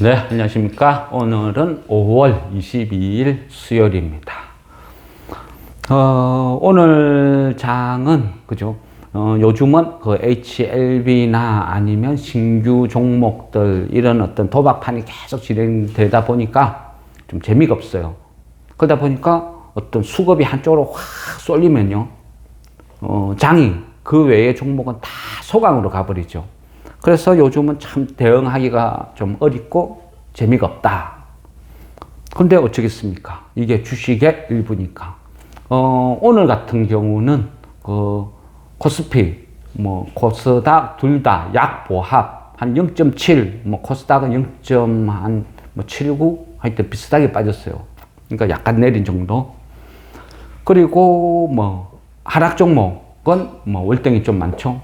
네, 안녕하십니까. 오늘은 5월 22일 수요일입니다. 오늘 장은, 그죠? 요즘은 그 HLB나 아니면 신규 종목들, 이런 어떤 도박판이 계속 진행되다 보니까 좀 재미가 없어요. 그러다 보니까 어떤 수급이 한쪽으로 확 쏠리면요, 장이 그 외의 종목은 다 소강으로 가버리죠. 그래서 요즘은 참 대응하기가 좀 어렵고 재미가 없다. 근데 어쩌겠습니까? 이게 주식의 일부니까. 오늘 같은 경우는 코스피, 코스닥 둘 다 약보합 한 0.7, 코스닥은 0.79 하여튼 비슷하게 빠졌어요. 그러니까 약간 내린 정도. 그리고 하락 종목은 월등히 좀 많죠.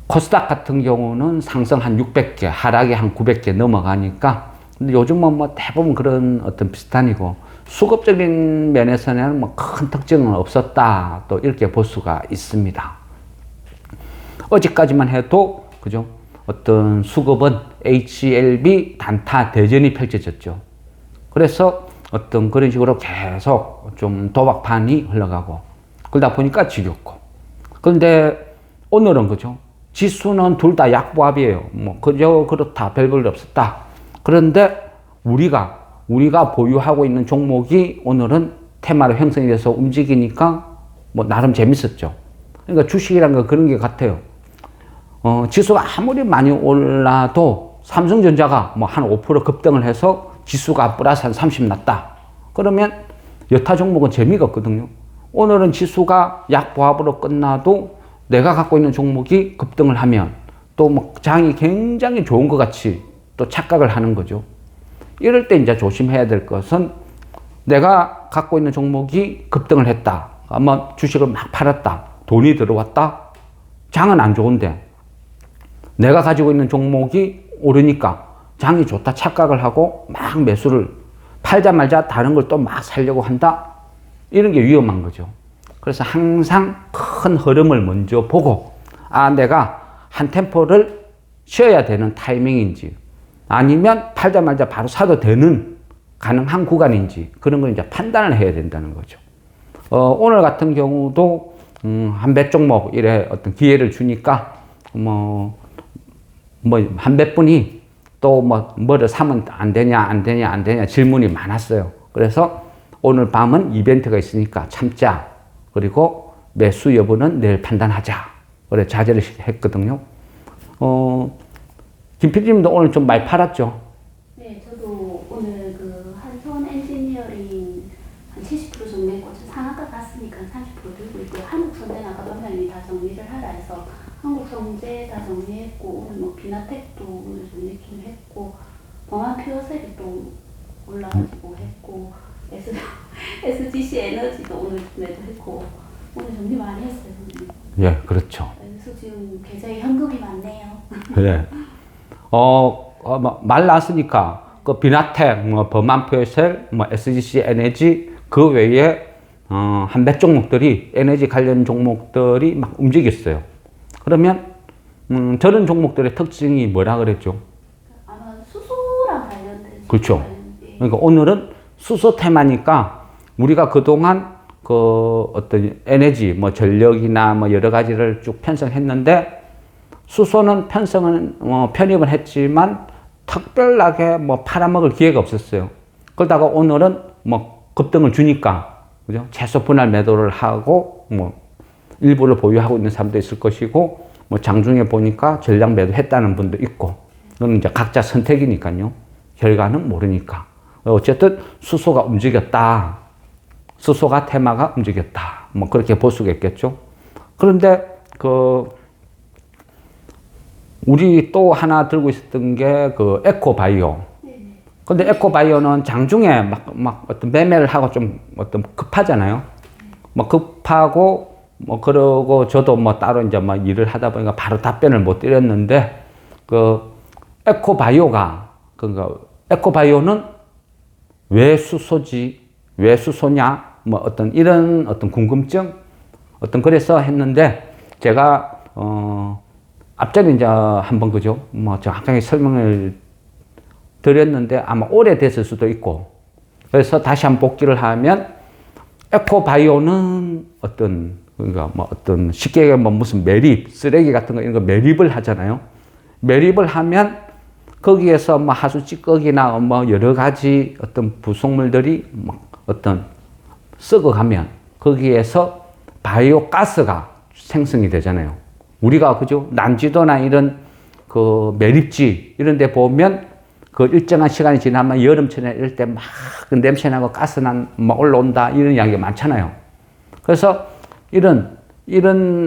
코스닥 같은 경우는 상승 한 600개, 하락이 한 900개 넘어가니까, 근데 요즘은 대부분 그런 어떤 비슷한이고, 수급적인 면에서는 큰 특징은 없었다. 또 이렇게 볼 수가 있습니다. 어제까지만 해도, 그죠? 어떤 수급은 HLB 단타 대전이 펼쳐졌죠. 그래서 어떤 그런 식으로 계속 좀 도박판이 흘러가고, 그러다 보니까 지겹고. 그런데 오늘은 그죠? 지수는 둘 다 약보합이에요. 그저 그렇다. 별 볼 일 없었다. 그런데 우리가 보유하고 있는 종목이 오늘은 테마로 형성이 돼서 움직이니까 나름 재밌었죠. 그러니까 주식이란 건 그런 게 같아요. 지수가 아무리 많이 올라도 삼성전자가 한 5% 급등을 해서 지수가 플러스 한 30 났다. 그러면 여타 종목은 재미가 없거든요. 오늘은 지수가 약보합으로 끝나도 내가 갖고 있는 종목이 급등을 하면 또 장이 굉장히 좋은 것 같이 또 착각을 하는 거죠. 이럴 때 이제 조심해야 될 것은 내가 갖고 있는 종목이 급등을 했다. 아마 주식을 막 팔았다. 돈이 들어왔다. 장은 안 좋은데 내가 가지고 있는 종목이 오르니까 장이 좋다 착각을 하고 막 매수를 팔자마자 다른 걸 또 막 살려고 한다. 이런 게 위험한 거죠. 그래서 항상 큰 흐름을 먼저 보고, 내가 한 템포를 쉬어야 되는 타이밍인지, 아니면 팔자마자 바로 사도 되는 가능한 구간인지, 그런 걸 이제 판단을 해야 된다는 거죠. 오늘 같은 경우도, 한 몇 종목, 이래 어떤 기회를 주니까, 한 몇 분이 또 뭐를 사면 안 되냐 질문이 많았어요. 그래서 오늘 밤은 이벤트가 있으니까 참자. 그리고 매수 여부는 내일 판단하자. 그래 자제를 했거든요. 김 PD님도 오늘 좀 많이 팔았죠? 네, 저도 오늘 그 한손 엔지니어링 한 70% 정도 했고, 상한가 갔으니까 30% 들고 있고요. 한국선제는 아까 반장님이 다 정리를 하라 해서 한국선제 다 정리했고, 오늘 비나텍도 오늘 정리를 했고, 범한 퓨어셀이 또 올라가지고 했고, SGC 에너지도 오늘 매도했고, 오늘 정리 많이 했어요. 오늘. 예, 그렇죠. 그래서 지금 계좌에 현금이 많네요. 그래. 말 나왔으니까, 그 비나텍, 범한 퓨어셀, SGC 에너지, 그 외에, 한 몇 종목들이, 에너지 관련 종목들이 막 움직였어요. 그러면, 저런 종목들의 특징이 뭐라 그랬죠? 아마 수소랑 관련된. 그렇죠. 그러니까 오늘은 수소 테마니까 우리가 그동안 그 어떤 에너지, 전력이나 여러 가지를 쭉 편성했는데, 수소는 편입을 했지만 특별하게 팔아먹을 기회가 없었어요. 그러다가 오늘은 급등을 주니까, 그죠? 최소 분할 매도를 하고, 일부를 보유하고 있는 사람도 있을 것이고, 장중에 보니까 전량 매도했다는 분도 있고, 그건 이제 각자 선택이니까요. 결과는 모르니까. 어쨌든 수소가 움직였다. 수소가 테마가 움직였다. 그렇게 볼 수가 있겠죠. 그런데 우리 또 하나 들고 있었던 게 에코바이오. 근데 에코바이오는 장중에 막 어떤 매매를 하고 좀 어떤 급하잖아요. 급하고 그러고 저도 따로 이제 일을 하다 보니까 바로 답변을 못 드렸는데, 에코바이오는 왜 수소지? 왜 수소냐? 어떤 이런 어떤 궁금증? 그래서 했는데, 제가, 앞전에 이제 한번 그죠? 정확하게 설명을 드렸는데 아마 오래됐을 수도 있고, 그래서 다시 한번 복귀를 하면 에코바이오는 그러니까 뭐 쉽게 얘기하면 뭐 무슨 매립, 쓰레기 같은 거 이런 거 매립을 하잖아요. 매립을 하면 거기에서 뭐 하수 찌꺼기나 뭐 여러 가지 어떤 부속물들이 썩어가면 거기에서 바이오 가스가 생성이 되잖아요. 우리가 그죠? 난지도나 이런 그 매립지 이런 데 보면 그 일정한 시간이 지나면 여름철에 이럴 때 막 냄새나고 가스난 막 올라온다 이런 이야기가 많잖아요. 그래서 이런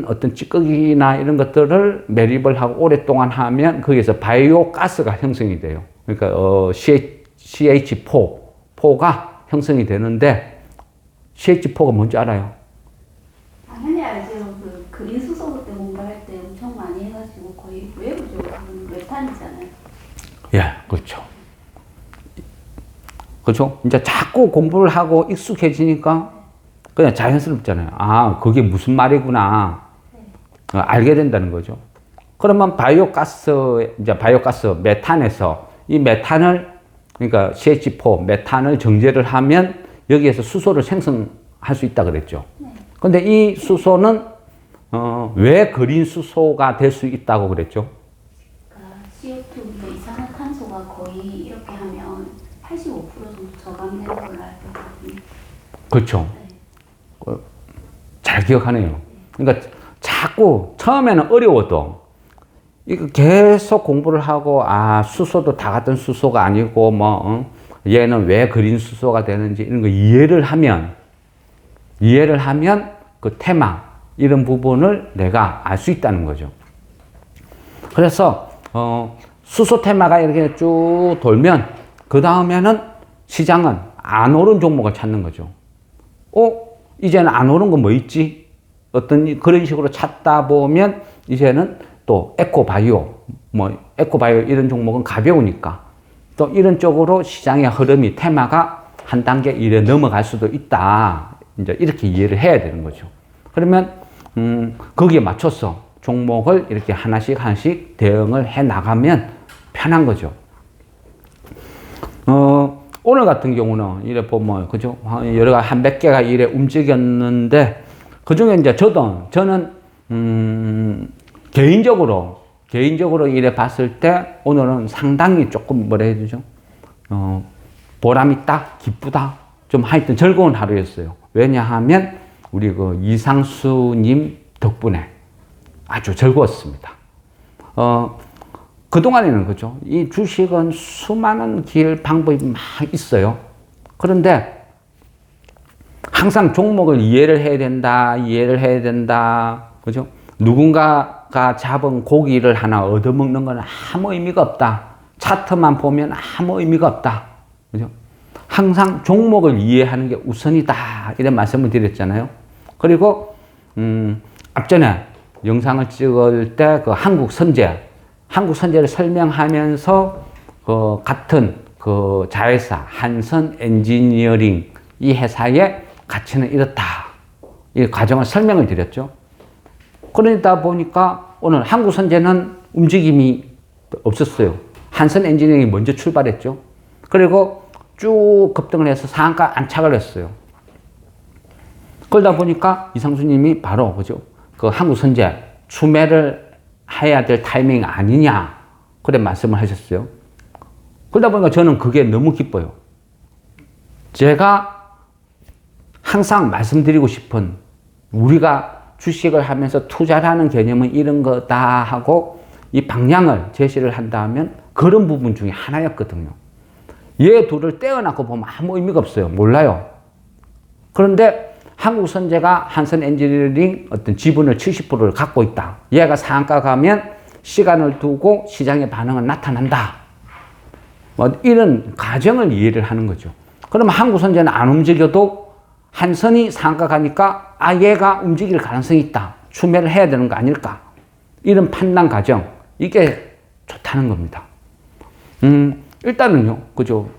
어떤 찌꺼기나 이런 것들을 매립을 하고 오랫동안 하면 거기에서 바이오 가스가 형성이 돼요. 그러니까 CH4가 형성이 되는데 CH4가 뭔지 알아요? 당연히 알죠. 그 그린 수소 그때 공부할 때 엄청 많이 해가지고 거의 외부적으로 메탄이잖아요. 예, 그렇죠. 그렇죠? 이제 자꾸 공부를 하고 익숙해지니까 그냥 자연스럽잖아요. 아, 그게 무슨 말이구나. 알게 된다는 거죠. 그러면 바이오가스 메탄에서 이 메탄을, 그러니까 CH4, 메탄을 정제를 하면 여기에서 수소를 생성할 수 있다 그랬죠. 근데 이 수소는, 왜 그린 수소가 될 수 있다고 그랬죠? 그러니까 CO2, 이산화탄소가 거의 이렇게 하면 85% 정도 저감되는 걸로 알고 있거든요. 그렇죠. 잘 기억하네요. 그러니까 자꾸 처음에는 어려워도 이거 계속 공부를 하고 수소도 다 같은 수소가 아니고 얘는 왜 그린 수소가 되는지 이런 거 이해를 하면 그 테마 이런 부분을 내가 알 수 있다는 거죠. 그래서 수소 테마가 이렇게 쭉 돌면 그 다음에는 시장은 안 오른 종목을 찾는 거죠. 이제는 안 오른 건 뭐 있지? 그런 식으로 찾다 보면 이제는 또 에코바이오 이런 종목은 가벼우니까 또 이런 쪽으로 시장의 흐름이 테마가 한 단계 이래 넘어갈 수도 있다. 이제 이렇게 이해를 해야 되는 거죠. 그러면 거기에 맞춰서 종목을 이렇게 하나씩 대응을 해 나가면 편한 거죠. 오늘 같은 경우는 이래 보면 그죠? 여러 가지 한 몇 개가 이래 움직였는데 그 중에 이제 저는 개인적으로 이래 봤을 때 오늘은 상당히 조금 뭐라 해야 되죠? 보람 있다, 기쁘다, 좀 하여튼 즐거운 하루였어요. 왜냐하면 우리 그 이상수님 덕분에 아주 즐거웠습니다. 그동안에는 그죠. 이 주식은 수많은 길, 방법이 막 있어요. 그런데 항상 종목을 이해를 해야 된다. 그죠. 누군가가 잡은 고기를 하나 얻어먹는 건 아무 의미가 없다. 차트만 보면 아무 의미가 없다. 그죠. 항상 종목을 이해하는 게 우선이다. 이런 말씀을 드렸잖아요. 그리고, 앞전에 영상을 찍을 때 그 한국 선제를 설명하면서 같은 자회사 한선 엔지니어링 이 회사의 가치는 이렇다. 이 과정을 설명을 드렸죠. 그러다 보니까 오늘 한국 선제는 움직임이 없었어요. 한선 엔지니어링이 먼저 출발했죠. 그리고 쭉 급등을 해서 상한가 안착을 했어요. 그러다 보니까 이상수님이 바로 그죠? 그 한국 선제 추매를 해야 될 타이밍 아니냐. 그래 말씀을 하셨어요. 그러다 보니까 저는 그게 너무 기뻐요. 제가 항상 말씀드리고 싶은 우리가 주식을 하면서 투자라는 개념은 이런 거다 하고 이 방향을 제시를 한다면 그런 부분 중에 하나였거든요. 얘 둘을 떼어놓고 보면 아무 의미가 없어요. 몰라요. 그런데 한국선제가 한선 엔지니어링 어떤 지분을 70%를 갖고 있다. 얘가 상한가 가면 시간을 두고 시장의 반응은 나타난다. 이런 가정을 이해를 하는 거죠. 그러면 한국선제는 안 움직여도 한선이 상한가 가니까 얘가 움직일 가능성이 있다. 추매를 해야 되는 거 아닐까. 이런 판단 과정. 이게 좋다는 겁니다. 일단은요. 그죠.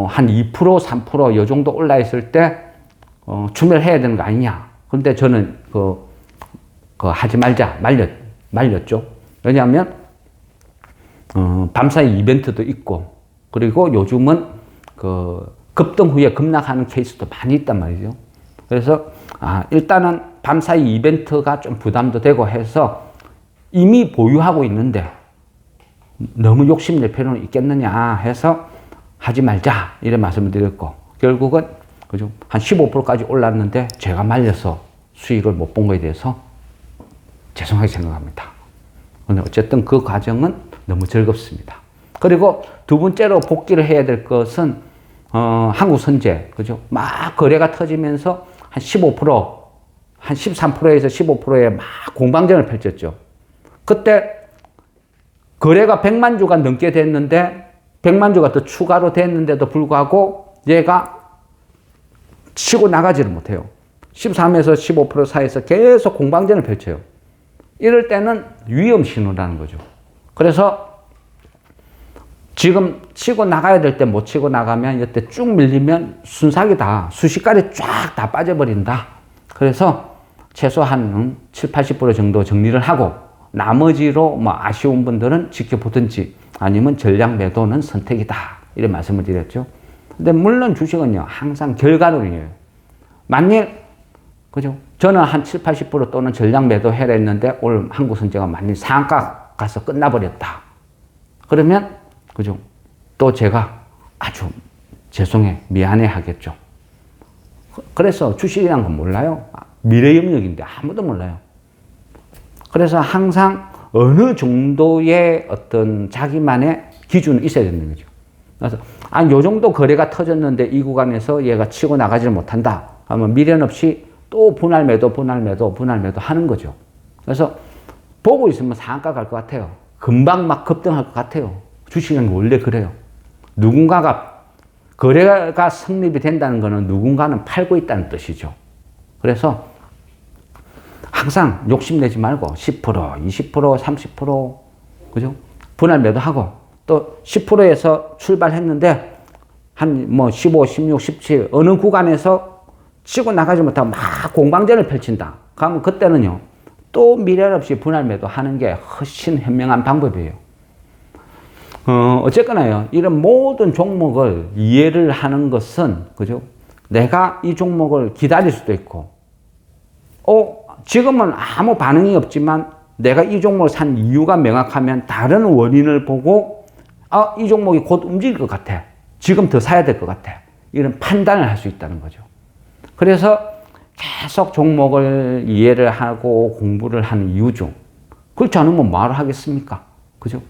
한 2%, 3% 요 정도 올라 있을 때 추매를 해야 되는 거 아니냐. 근데 저는 하지 말자. 말렸죠. 왜냐하면, 밤사이 이벤트도 있고, 그리고 요즘은 그 급등 후에 급락하는 케이스도 많이 있단 말이죠. 그래서 일단은 밤사이 이벤트가 좀 부담도 되고 해서 이미 보유하고 있는데 너무 욕심낼 필요는 있겠느냐 해서 하지 말자 이런 말씀을 드렸고, 결국은 그죠? 한 15%까지 올랐는데 제가 말려서 수익을 못 본 거에 대해서 죄송하게 생각합니다. 근데 어쨌든 그 과정은 너무 즐겁습니다. 그리고 두 번째로 복귀를 해야 될 것은 한국선제, 그죠? 막 거래가 터지면서 한 15%, 한 13%에서 15%에 막 공방전을 펼쳤죠. 그때 거래가 100만 주가 넘게 됐는데 100만 주가 더 추가로 됐는데도 불구하고 얘가 치고 나가지를 못해요. 13에서 15% 사이에서 계속 공방전을 펼쳐요. 이럴 때는 위험 신호라는 거죠. 그래서 지금 치고 나가야 될 때 못 치고 나가면 이때 쭉 밀리면 순삭이다. 수식가리 쫙 다 빠져버린다. 그래서 최소한 7, 80% 정도 정리를 하고 나머지로 뭐 아쉬운 분들은 지켜보든지 아니면 전량 매도는 선택이다. 이런 말씀을 드렸죠. 근데 물론 주식은요, 항상 결과론이에요. 만일, 그죠? 저는 한 7, 80% 또는 전량 매도 해라 했는데 오늘 한국선제가 만일 상한가 가서 끝나버렸다. 그러면, 그죠? 또 제가 아주 죄송해, 미안해 하겠죠. 그래서 주식이란 건 몰라요. 미래 영역인데 아무도 몰라요. 그래서 항상 어느 정도의 어떤 자기만의 기준이 있어야 되는 거죠. 그래서 요 정도 거래가 터졌는데 이 구간에서 얘가 치고 나가지를 못한다 하면 미련 없이 또 분할 매도 하는 거죠. 그래서 보고 있으면 상한가 갈 것 같아요. 금방 막 급등할 것 같아요. 주식은 원래 그래요. 누군가가 거래가 성립이 된다는 것은 누군가는 팔고 있다는 뜻이죠. 그래서 항상 욕심내지 말고 10%, 20%, 30% 그죠? 분할 매도하고 또 10%에서 출발했는데 한 뭐 15, 16, 17 어느 구간에서 치고 나가지 못하고 막 공방전을 펼친다. 그러면 그때는요 또 미련 없이 분할 매도하는 게 훨씬 현명한 방법이에요. 어쨌거나요 이런 모든 종목을 이해를 하는 것은 그죠? 내가 이 종목을 기다릴 수도 있고 지금은 아무 반응이 없지만 내가 이 종목을 산 이유가 명확하면 다른 원인을 보고 이 종목이 곧 움직일 것 같아. 지금 더 사야 될 것 같아. 이런 판단을 할 수 있다는 거죠. 그래서 계속 종목을 이해를 하고 공부를 하는 이유 중 그렇지 않으면 뭐하러 하겠습니까? 그죠?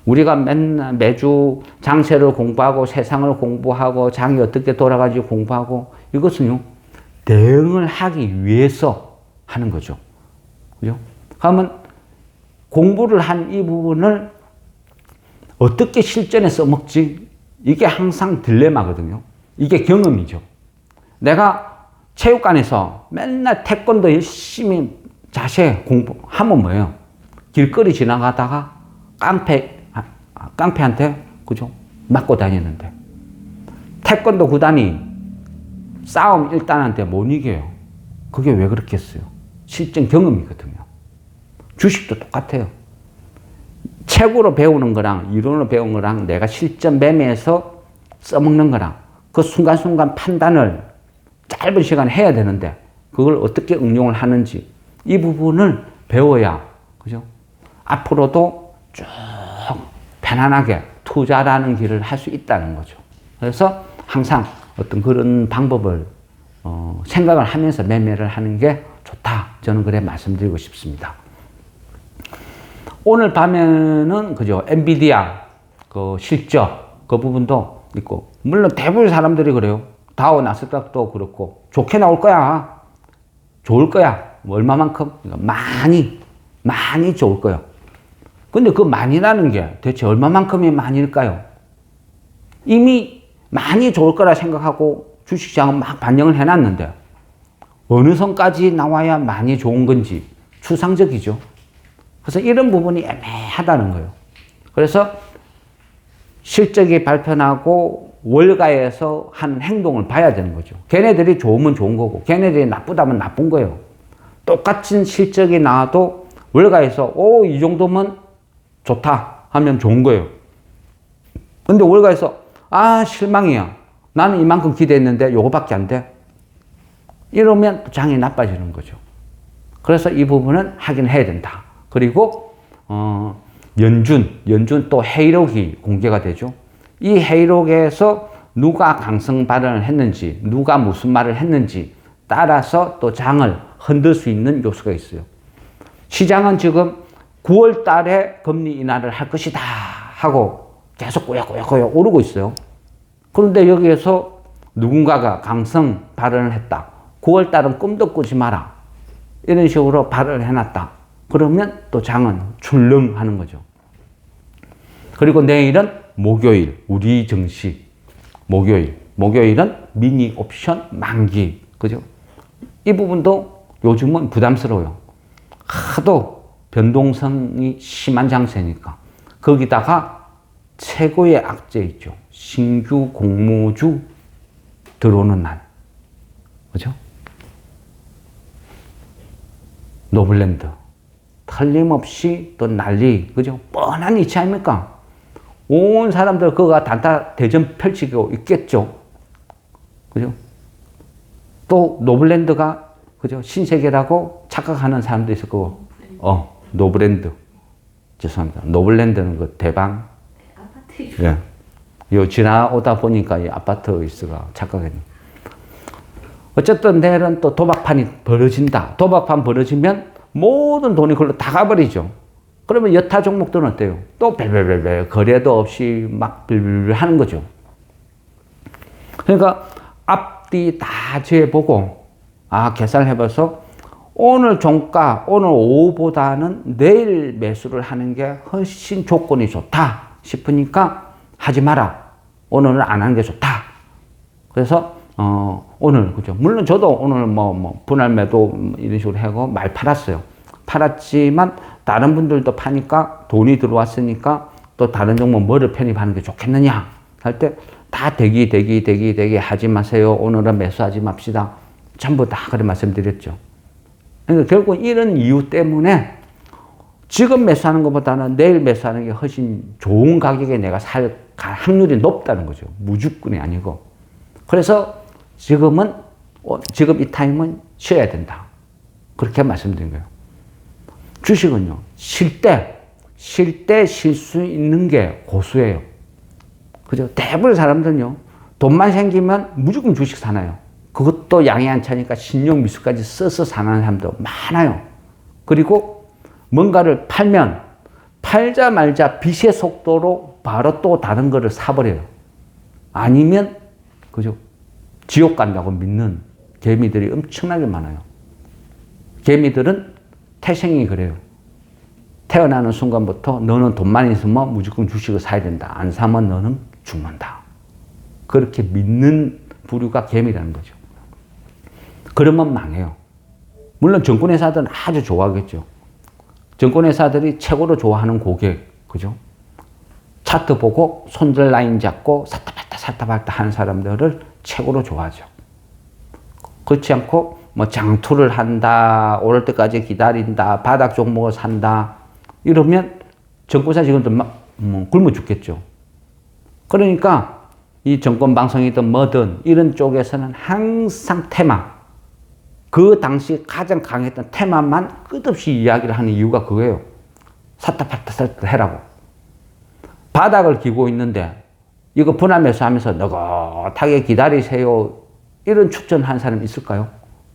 우리가 매주 장세를 공부하고 세상을 공부하고 장이 어떻게 돌아가는지 공부하고 이것은요 대응을 하기 위해서 하는 거죠. 그죠? 그러면 공부를 한 이 부분을 어떻게 실전에 써먹지? 이게 항상 딜레마거든요. 이게 경험이죠. 내가 체육관에서 맨날 태권도 열심히 자세 공부하면 뭐예요? 길거리 지나가다가 깡패한테 그죠? 맞고 다니는데 태권도 구단이 싸움 1단한테 못 이겨요. 그게 왜 그렇겠어요? 실전 경험이거든요. 주식도 똑같아요. 책으로 배우는 거랑 이론으로 배우는 거랑 내가 실전 매매에서 써먹는 거랑 그 순간순간 판단을 짧은 시간에 해야 되는데 그걸 어떻게 응용을 하는지 이 부분을 배워야 그죠? 앞으로도 쭉 편안하게 투자라는 길을 할 수 있다는 거죠. 그래서 항상 어떤 그런 방법을 생각을 하면서 매매를 하는 게 좋다. 저는 그래 말씀드리고 싶습니다. 오늘 밤에는 그죠 엔비디아 그 실적 그 부분도 있고 물론 대부분 사람들이 그래요. 다우 나스닥도 그렇고 좋게 나올 거야. 좋을 거야. 뭐 얼마만큼? 많이 좋을 거예요. 근데 그 많이라는 게 대체 얼마만큼이 많일까요? 이미 많이 좋을 거라 생각하고 주식시장은 막 반영을 해놨는데 어느 선까지 나와야 많이 좋은 건지 추상적이죠. 그래서 이런 부분이 애매하다는 거예요. 그래서 실적이 발표나고 월가에서 한 행동을 봐야 되는 거죠. 걔네들이 좋으면 좋은 거고 걔네들이 나쁘다면 나쁜 거예요. 똑같은 실적이 나와도 월가에서 이 정도면 좋다 하면 좋은 거예요. 근데 월가에서 실망이야. 나는 이만큼 기대했는데 요거밖에 안 돼. 이러면 장이 나빠지는 거죠. 그래서 이 부분은 확인해야 된다. 그리고 연준 또 회의록이 공개가 되죠. 이 회의록에서 누가 강성 발언을 했는지, 누가 무슨 말을 했는지 따라서 또 장을 흔들 수 있는 요소가 있어요. 시장은 지금 9월 달에 금리 인하를 할 것이다 하고 계속 꼬як꼬약 오르고 있어요. 그런데 여기에서 누군가가 강성 발언을 했다. 9월 달은 꿈도 꾸지 마라. 이런 식으로 발언을 해놨다. 그러면 또 장은 출렁하는 거죠. 그리고 내일은 목요일, 우리 증시. 목요일은 미니 옵션 만기. 그죠? 이 부분도 요즘은 부담스러워요. 하도 변동성이 심한 장세니까. 거기다가 최고의 악재 있죠. 신규 공모주 들어오는 날. 그죠? 노블랜드. 틀림없이 또 난리. 그죠? 뻔한 이치 아닙니까? 온 사람들 그가 단타 대전 펼치고 있겠죠. 그죠? 또 노블랜드가 그죠? 신세계라고 착각하는 사람도 있을 거고. 노브랜드. 죄송합니다. 노블랜드는 그 대방. 아파트. 예. 요 지나오다 보니까 이 아파트 있어가 착각했네. 어쨌든 내일은 또 도박판이 벌어진다. 도박판 벌어지면 모든 돈이 그걸로 다 가버리죠. 그러면 여타 종목들은 어때요? 또 벨벨벨벨 거래도 없이 막 빌빌빌 하는 거죠. 그러니까 앞뒤 다 재보고 계산을 해봐서 오늘 종가, 오늘 오후보다는 내일 매수를 하는 게 훨씬 조건이 좋다 싶으니까 하지 마라. 오늘은 안 하는 게 좋다. 그래서 오늘 그죠. 물론 저도 오늘 분할 매도 이런 식으로 하고 많이 팔았어요. 팔았지만 다른 분들도 파니까 돈이 들어왔으니까 또 다른 종목 뭐를 편입하는 게 좋겠느냐 할 때 다 대기 하지 마세요. 오늘은 매수하지 맙시다. 전부 다 그런 말씀드렸죠. 그러니까 결국 이런 이유 때문에 지금 매수하는 것보다는 내일 매수하는 게 훨씬 좋은 가격에 내가 살 확률이 높다는 거죠. 무조건이 아니고. 그래서 지금 이 타임은 쉬어야 된다. 그렇게 말씀드린 거예요. 주식은요, 쉴 때 쉴 수 있는 게 고수예요. 그죠? 대부분 사람들은요, 돈만 생기면 무조건 주식 사나요. 그것도 양이 안 차니까 신용 미수까지 써서 사는 사람도 많아요. 그리고 뭔가를 팔면 팔자말자 빛의 속도로 바로 또 다른 거를 사버려요. 아니면, 그죠? 지옥 간다고 믿는 개미들이 엄청나게 많아요. 개미들은 태생이 그래요. 태어나는 순간부터 너는 돈만 있으면 무조건 주식을 사야 된다. 안 사면 너는 죽는다. 그렇게 믿는 부류가 개미라는 거죠. 그러면 망해요. 물론 증권회사들은 아주 좋아하겠죠. 증권회사들이 최고로 좋아하는 고객, 그죠? 차트 보고 손절 라인 잡고 샀다 팔다 하는 사람들을 최고로 좋아하죠. 그렇지 않고 장투를 한다, 오를 때까지 기다린다, 바닥 종목을 산다 이러면 증권사 직원들 막 굶어 죽겠죠. 그러니까 이 증권방송이든 뭐든 이런 쪽에서는 항상 테마, 그 당시 가장 강했던 테마만 끝없이 이야기를 하는 이유가 그거예요. 샀다 팔다 해라고. 바닥을 기고 있는데 이거 분할 매수하면서 너긋하게 기다리세요. 이런 추천한 사람 있을까요?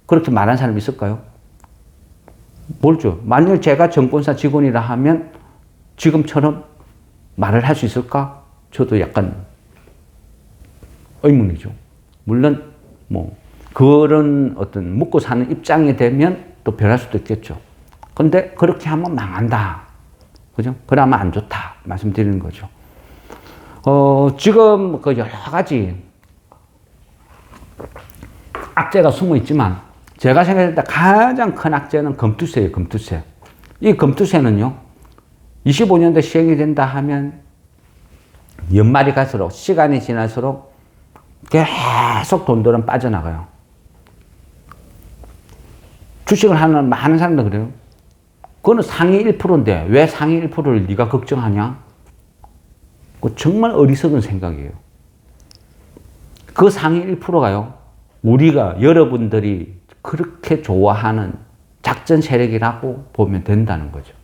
그렇게 말한 사람 있을까요? 모르죠. 만일 제가 증권사 직원이라 하면 지금처럼 말을 할 수 있을까? 저도 약간 의문이죠. 물론 그런 어떤 먹고 사는 입장이 되면 또 변할 수도 있겠죠. 근데 그렇게 하면 망한다. 그죠? 그러면 안 좋다. 말씀드리는 거죠. 지금 그 여러 가지 악재가 숨어 있지만 제가 생각할 때 가장 큰 악재는 금투세예요. 금투세. 이 금투세는요. 25년도 시행이 된다 하면 연말이 갈수록 시간이 지날수록 계속 돈들은 빠져나가요. 주식을 하는 많은 사람들 그래요. 그거는 상위 1%인데 왜 상위 1%를 네가 걱정하냐? 정말 어리석은 생각이에요. 그 상위 1%가요. 우리가 여러분들이 그렇게 좋아하는 작전 세력이라고 보면 된다는 거죠.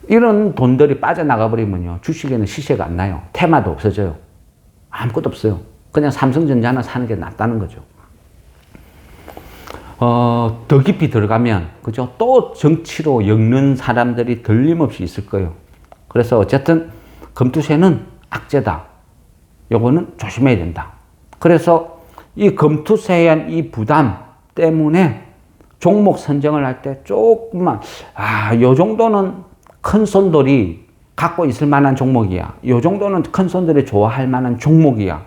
이런 돈들이 빠져나가 버리면요. 주식에는 시세가 안 나요. 테마도 없어져요. 아무것도 없어요. 그냥 삼성전자나 사는 게 낫다는 거죠. 더 깊이 들어가면, 그죠? 또 정치로 엮는 사람들이 들림없이 있을 거예요. 그래서 어쨌든 금투세는 악재다. 요거는 조심해야 된다. 그래서 이 금투세에 대한 이 부담 때문에 종목 선정을 할 때 조금만, 요 정도는 큰 손들이 갖고 있을 만한 종목이야. 요 정도는 큰 손들이 좋아할 만한 종목이야.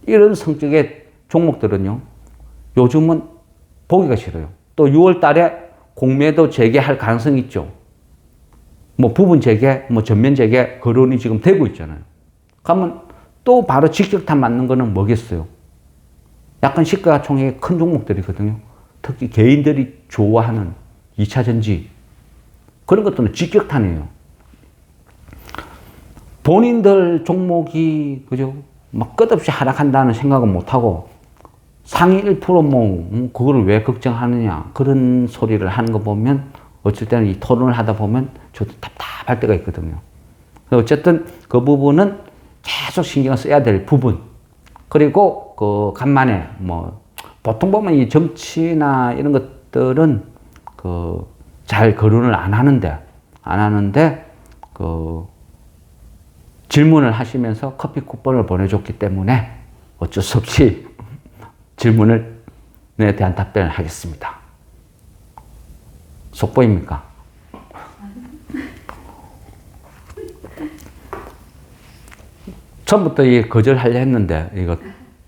이런 성격의 종목들은요, 요즘은 보기가 싫어요. 또 6월 달에 공매도 재개할 가능성이 있죠. 뭐 부분 재개, 뭐 전면 재개 거론이 지금 되고 있잖아요. 그러면 또 바로 직격탄 맞는 거는 뭐겠어요? 약간 시가총액의 큰 종목들이거든요. 특히 개인들이 좋아하는 2차 전지. 그런 것들은 직격탄이에요. 본인들 종목이, 그죠? 막 끝없이 하락한다는 생각은 못하고 상위 1% 그거를 왜 걱정하느냐. 그런 소리를 하는 거 보면 어쩔 때는 이 토론을 하다 보면 저도 답답할 때가 있거든요. 어쨌든 그 부분은 계속 신경을 써야 될 부분. 그리고 그 간만에 뭐 보통 보면 이 정치나 이런 것들은 그 잘 거론을 안 하는데 그 질문을 하시면서 커피 쿠폰을 보내줬기 때문에 어쩔 수 없이 질문에 대한 답변을 하겠습니다. 속보입니까? 처음부터 거절하려 했는데 이거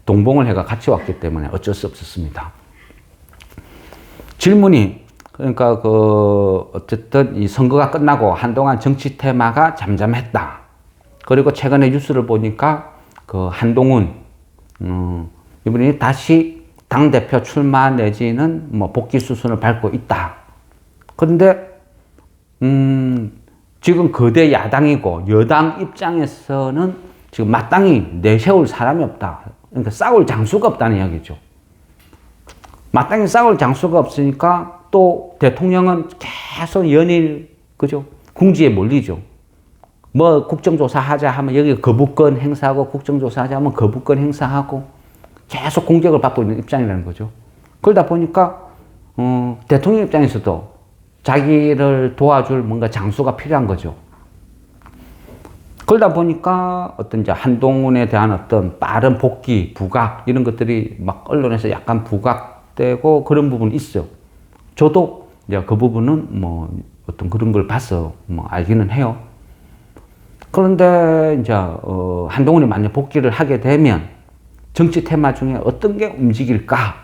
동봉을 해가 같이 왔기 때문에 어쩔 수 없었습니다. 질문이, 그러니까 어쨌든 이 선거가 끝나고 한동안 정치 테마가 잠잠했다. 그리고 최근에 뉴스를 보니까 한동훈 이분이 다시 당대표 출마 내지는 뭐 복귀 수순을 밟고 있다. 그런데 지금 거대 야당이고 여당 입장에서는 지금 마땅히 내세울 사람이 없다. 그러니까 싸울 장수가 없다는 이야기죠. 마땅히 싸울 장수가 없으니까 또 대통령은 계속 연일, 그죠? 궁지에 몰리죠. 뭐 국정조사 하자 하면 여기 거부권 행사하고, 국정조사 하자 하면 거부권 행사하고, 계속 공격을 받고 있는 입장이라는 거죠. 그러다 보니까 대통령 입장에서도 자기를 도와줄 뭔가 장수가 필요한 거죠. 그러다 보니까 어떤 이제 한동훈에 대한 어떤 빠른 복귀, 부각 이런 것들이 막 언론에서 약간 부각되고 그런 부분이 있어요. 저도 이제 그 부분은 뭐 어떤 그런 걸 봐서 뭐 알기는 해요. 그런데 이제 한동훈이 만약 복귀를 하게 되면 정치 테마 중에 어떤 게 움직일까?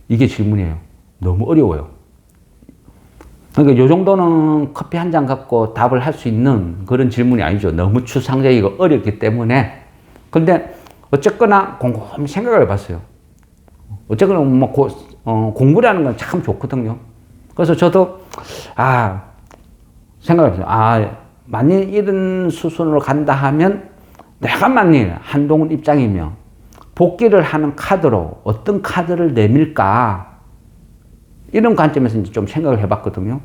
이게 질문이에요. 너무 어려워요. 그러니까 요 정도는 커피 한 잔 갖고 답을 할 수 있는 그런 질문이 아니죠. 너무 추상적이고 어렵기 때문에. 근데 어쨌거나 곰곰이 생각을 해봤어요. 어쨌거나 뭐 공부라는 건 참 좋거든요. 그래서 저도 생각해봤어요. 만일 이런 수순으로 간다 하면 내가 만일 한동훈 입장이면 복귀를 하는 카드로 어떤 카드를 내밀까? 이런 관점에서 이제 좀 생각을 해봤거든요.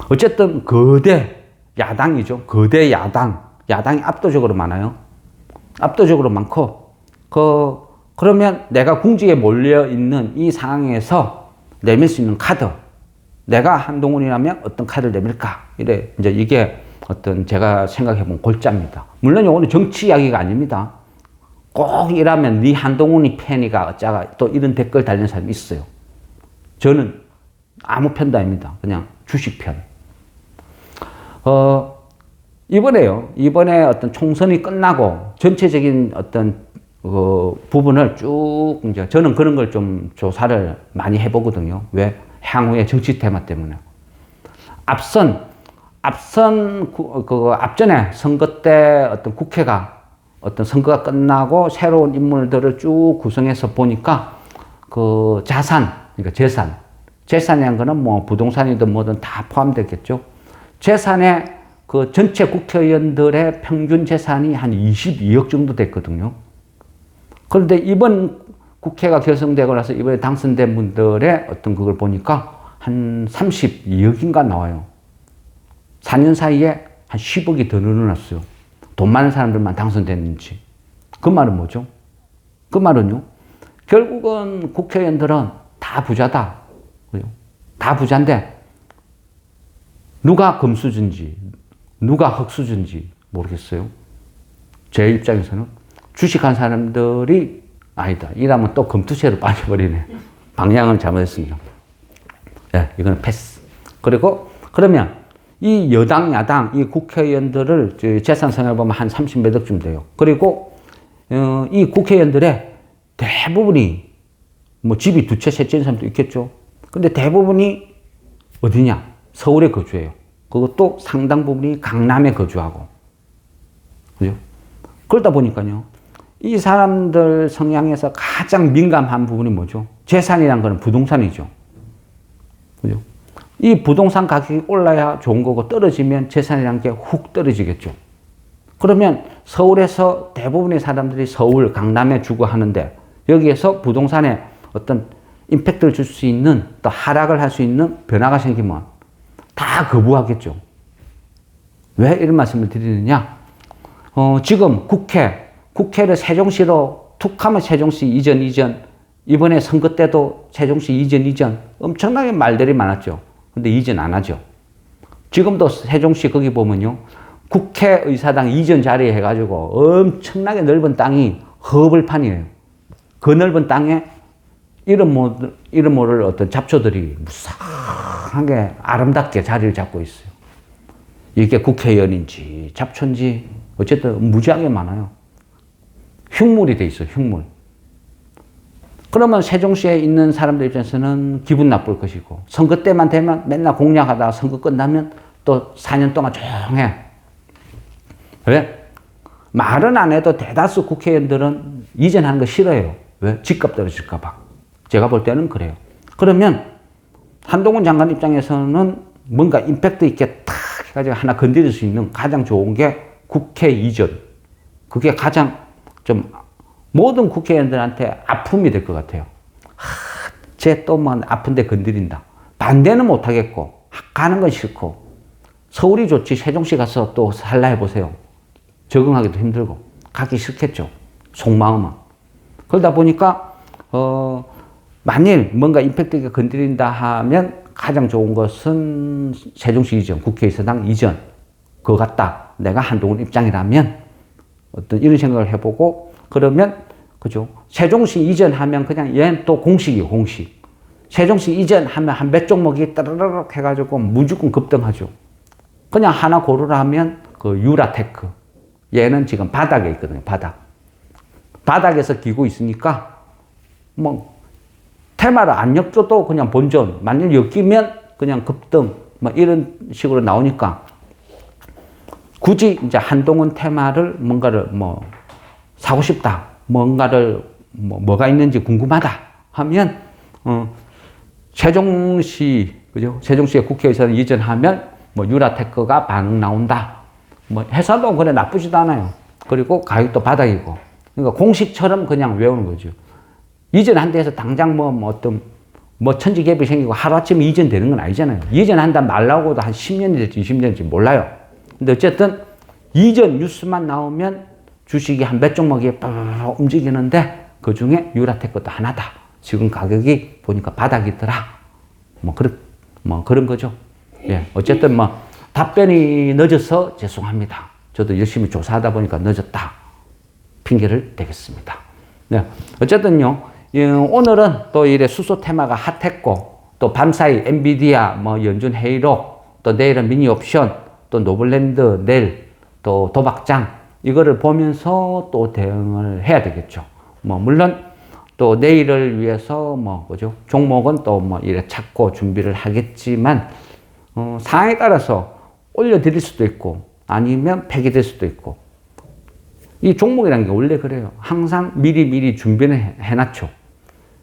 어쨌든 거대 야당이죠. 거대 야당이 압도적으로 많아요. 압도적으로 많고, 그러면 내가 궁지에 몰려 있는 이 상황에서 내밀 수 있는 카드, 내가 한동훈이라면 어떤 카드를 내밀까? 이제 이게 어떤 제가 생각해본 골자입니다. 물론 이거는 정치 이야기가 아닙니다. 꼭 이라면 네 한동훈이 팬이가 어쩌가 또 이런 댓글 달리는 사람이 있어요. 저는 아무 편도 아닙니다. 그냥 주식 편. 이번에 어떤 총선이 끝나고 전체적인 어떤 부분을 쭉 이제 저는 그런 걸 좀 조사를 많이 해보거든요. 왜? 향후의 정치 테마 때문에. 앞전에 선거 때 어떤 국회가 어떤 선거가 끝나고 새로운 인물들을 쭉 구성해서 보니까 그러니까 재산이라는 거는 뭐 부동산이든 뭐든 다 포함되겠죠. 재산의 그 전체 국회의원들의 평균 재산이 한 22억 정도 됐거든요. 그런데 이번 국회가 결성되고 나서 이번에 당선된 분들의 어떤 그걸 보니까 한 32억인가 나와요. 4년 사이에 한 10억이 더 늘어났어요. 돈 많은 사람들만 당선됐는지. 그 말은 뭐죠? 그 말은요, 결국은 국회의원들은 다 부자다. 다 부자인데, 누가 금수저인지, 누가 흙수저인지 모르겠어요. 제 입장에서는 주식한 사람들이 아니다. 이러면 또 금투세로 빠져버리네. 방향을 잘못했습니다. 네, 이거는 패스. 그리고 그러면 이 여당, 야당, 이 국회의원들을 재산 성향을 보면 한 30몇 억쯤 돼요. 그리고 이 국회의원들의 대부분이 뭐 집이 두 채, 세 채인 사람도 있겠죠. 근데 대부분이 어디냐? 서울에 거주해요. 그것도 상당 부분이 강남에 거주하고. 그죠? 그러다 보니까요. 이 사람들 성향에서 가장 민감한 부분이 뭐죠? 재산이란 거는 부동산이죠. 그죠? 이 부동산 가격이 올라야 좋은 거고 떨어지면 재산이란 게 훅 떨어지겠죠. 그러면 서울에서 대부분의 사람들이 서울, 강남에 주거 하는데 여기에서 부동산에 어떤 임팩트를 줄 수 있는 또 하락을 할 수 있는 변화가 생기면 다 거부하겠죠. 왜 이런 말씀을 드리느냐? 지금 국회를 세종시로 툭 하면 세종시 이전, 이번에 선거 때도 세종시 이전, 엄청나게 말들이 많았죠. 근데 이전 안 하죠. 지금도 세종시 거기 보면요. 국회의사당 이전 자리에 해가지고 엄청나게 넓은 땅이 허벌판이에요. 그 넓은 땅에 이름 모를 어떤 잡초들이 무쌍하게 아름답게 자리를 잡고 있어요. 이게 국회의원인지 잡초인지 어쨌든 무지하게 많아요. 흉물이 돼 있어요. 흉물. 그러면 세종시에 있는 사람들 입장에서는 기분 나쁠 것이고 선거 때만 되면 맨날 공약하다가 선거 끝나면 또 4년 동안 조용해. 왜? 말은 안 해도 대다수 국회의원들은 이전하는 거 싫어해요. 왜? 집값 떨어질까 봐. 제가 볼 때는 그래요. 그러면 한동훈 장관 입장에서는 뭔가 임팩트 있게 탁 해가지고 하나 건드릴 수 있는 가장 좋은 게 국회 이전. 그게 가장 좀 모든 국회의원들한테 아픔이 될 것 같아요. 쟤 또 뭐 아픈데 건드린다. 반대는 못 하겠고 가는 건 싫고 서울이 좋지 세종시 가서 또 살라 해보세요. 적응하기도 힘들고 가기 싫겠죠. 속마음은. 그러다 보니까 만일 뭔가 임팩트 있게 건드린다 하면 가장 좋은 것은 세종시 이전, 국회의사당 이전 그거 같다. 내가 한동훈 입장이라면 어떤 이런 생각을 해보고 그러면 그죠? 세종시 이전하면 그냥 얘는 또 공식이에요. 공식. 세종시 이전하면 한 몇 종목이 따르르륵 해가지고 무조건 급등하죠. 그냥 하나 고르라 하면 그 유라테크. 얘는 지금 바닥에 있거든요. 바닥에서 기고 있으니까 뭐 테마를 안 엮어도 그냥 본전. 만일 엮이면 그냥 급등. 뭐 이런 식으로 나오니까 굳이 이제 한동훈 테마를 뭔가를 뭐 사고 싶다. 뭔가를 뭐가 있는지 궁금하다 하면 세종시 그죠? 세종시의 국회의사당 이전하면 뭐 유라테크가 반응 나온다. 뭐 회사도 그래 나쁘지도 않아요. 그리고 가격도 바닥이고. 그러니까 공식처럼 그냥 외우는 거죠. 이전한 데에서 당장 어떤 천지개벽이 생기고 하루아침에 이전되는 건 아니잖아요. 이전한다 말라고도 한 10년이 될지 20년이 될지 몰라요. 근데 어쨌든 이전 뉴스만 나오면 주식이 한 몇 종목이 움직이는데 그 중에 유라테크도 하나다. 지금 가격이 보니까 바닥이더라. 그런 거죠. 예. 어쨌든 답변이 늦어서 죄송합니다. 저도 열심히 조사하다 보니까 늦었다. 핑계를 대겠습니다. 네. 어쨌든요. 오늘은 또 이래 수소 테마가 핫했고 또 밤사이 엔비디아 연준 회의록 또 내일은 미니 옵션 또 노블랜드 넬 또 도박장 이거를 보면서 또 대응을 해야 되겠죠. 물론 또 내일을 위해서 그죠? 종목은 또 이래 찾고 준비를 하겠지만 상황에 따라서 올려드릴 수도 있고 아니면 폐기될 수도 있고 이 종목이라는 게 원래 그래요. 항상 미리 준비는 해놨죠.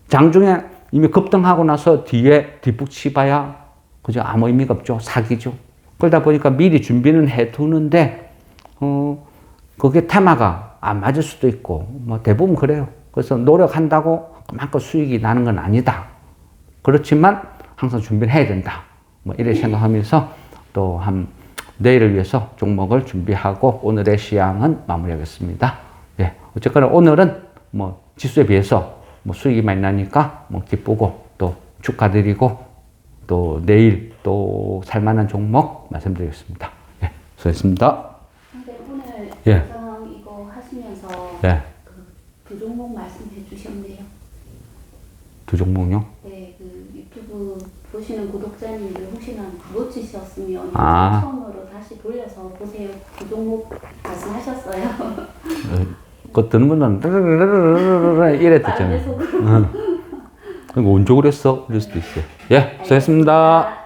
장중에 이미 급등하고 나서 뒤에 뒷북 치봐야 그죠? 아무 의미가 없죠. 사기죠. 그러다 보니까 미리 준비는 해 두는데, 그게 테마가 안 맞을 수도 있고, 뭐 대부분 그래요. 그래서 노력한다고 그만큼 수익이 나는 건 아니다. 그렇지만 항상 준비를 해야 된다. 뭐 이렇게 생각하면서 또 내일을 위해서 종목을 준비하고 오늘의 시향은 마무리하겠습니다. 예. 어쨌거나 오늘은 뭐 지수에 비해서 뭐 수익이 많이 나니까 뭐 기쁘고 또 축하드리고 또 내일 또 살만한 종목 말씀드리겠습니다. 예. 수고했습니다. 근데 오늘 예. 영상 이거 하시면서 예. 두 종목 말씀해 주셨네요. 두 종목요? 네, 그 유튜브 보시는 구독자님들 혹시나 놓치셨으면 아. 처음으로 다시 돌려서 보세요. 두 종목 말씀하셨어요. 그거 듣는 분은 이래 듣잖아요. 빠른 속으로. 그거 언제 그랬어? 이럴 수도 있어요. 예, 수고했습니다.